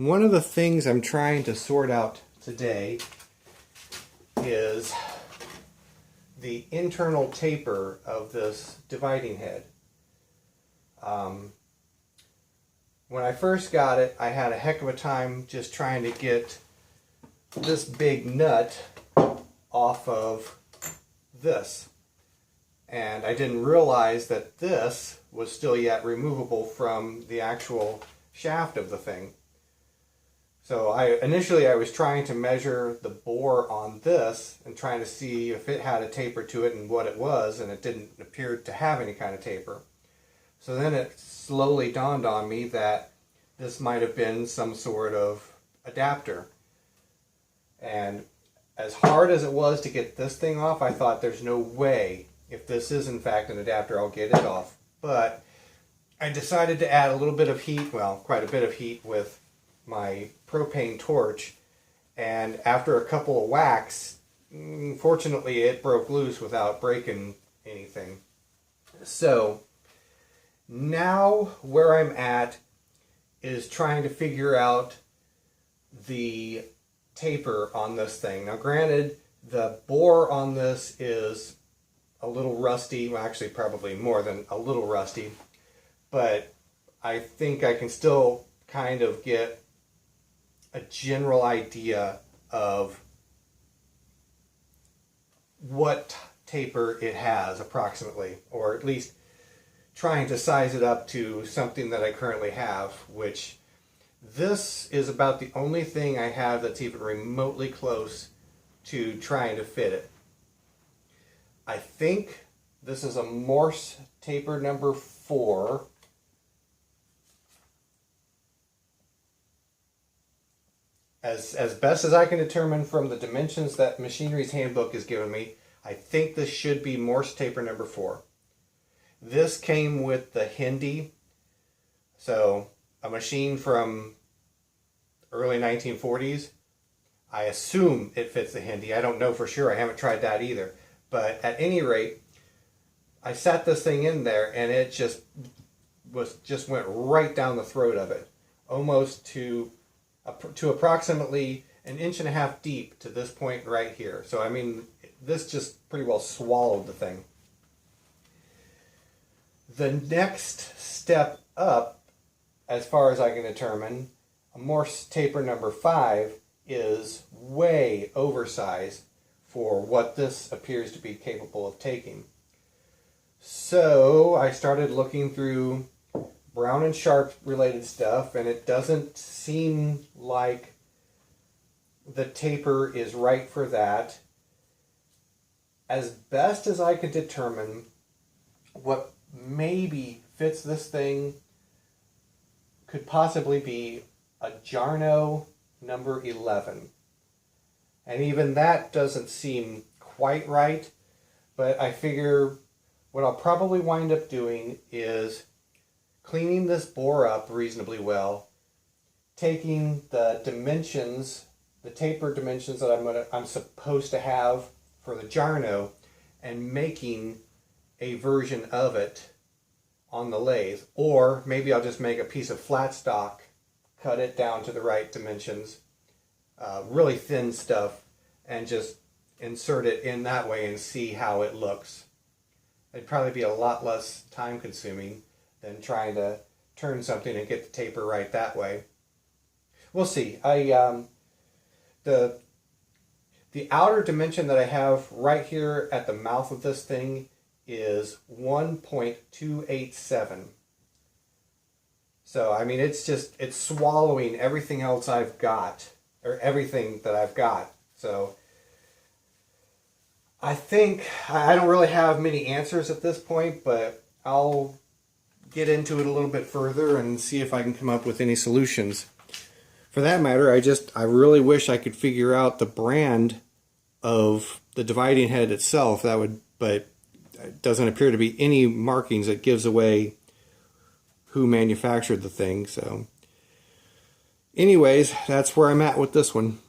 One of the things I'm trying to sort out today is the internal taper of this dividing head. When I first got it, I had a heck of a time just trying to get this big nut off of this. And I didn't realize that this was still yet removable from the actual shaft of the thing. So initially I was trying to measure the bore on this and trying to see if it had a taper to it and what it was, and it didn't appear to have any kind of taper. So then it slowly dawned on me that this might have been some sort of adapter. And as hard as it was to get this thing off, I thought there's no way, if this is in fact an adapter, I'll get it off. But I decided to add a little bit of heat, well, quite a bit of heat with my propane torch, and after a couple of whacks, fortunately it broke loose without breaking anything. So now where I'm at is trying to figure out the taper on this thing. Now granted, the bore on this is a little rusty, well actually probably more than a little rusty, but I think I can still kind of get a general idea of what taper it has approximately, or at least trying to size it up to something that I currently have, which this is about the only thing I have that's even remotely close to trying to fit it. I think this is a Morse taper number 4. As best as I can determine from the dimensions that Machinery's Handbook has given me, I think this should be Morse taper number 4. This came with the Hindi, so a machine from early 1940s. I assume it fits the Hindi. I don't know for sure. I haven't tried that either. But at any rate, I sat this thing in there and it just went right down the throat of it, almost to approximately 1.5 inches deep to this point right here. So I mean, this just pretty well swallowed the thing. The next step up, as far as I can determine, a Morse taper number 5 is way oversized for what this appears to be capable of taking. So I started looking through Brown and Sharp related stuff, and it doesn't seem like the taper is right for that. As best as I could determine, what maybe fits this thing could possibly be a Jarno number 11. And even that doesn't seem quite right, but I figure what I'll probably wind up doing is cleaning this bore up reasonably well, taking the dimensions, the taper dimensions that I'm supposed to have for the Jarno, and making a version of it on the lathe. Or maybe I'll just make a piece of flat stock, cut it down to the right dimensions, really thin stuff, and just insert it in that way and see how it looks. It'd probably be a lot less time consuming than trying to turn something and get the taper right that way. We'll see. The outer dimension that I have right here at the mouth of this thing is 1.287. So I mean, it's swallowing everything else I've got, or everything that I've got. So I think I don't really have many answers at this point, but I'll get into it a little bit further and see if I can come up with any solutions. For that matter, I really wish I could figure out the brand of the dividing head itself. But it doesn't appear to be any markings that gives away who manufactured the thing. So anyways, that's where I'm at with this one.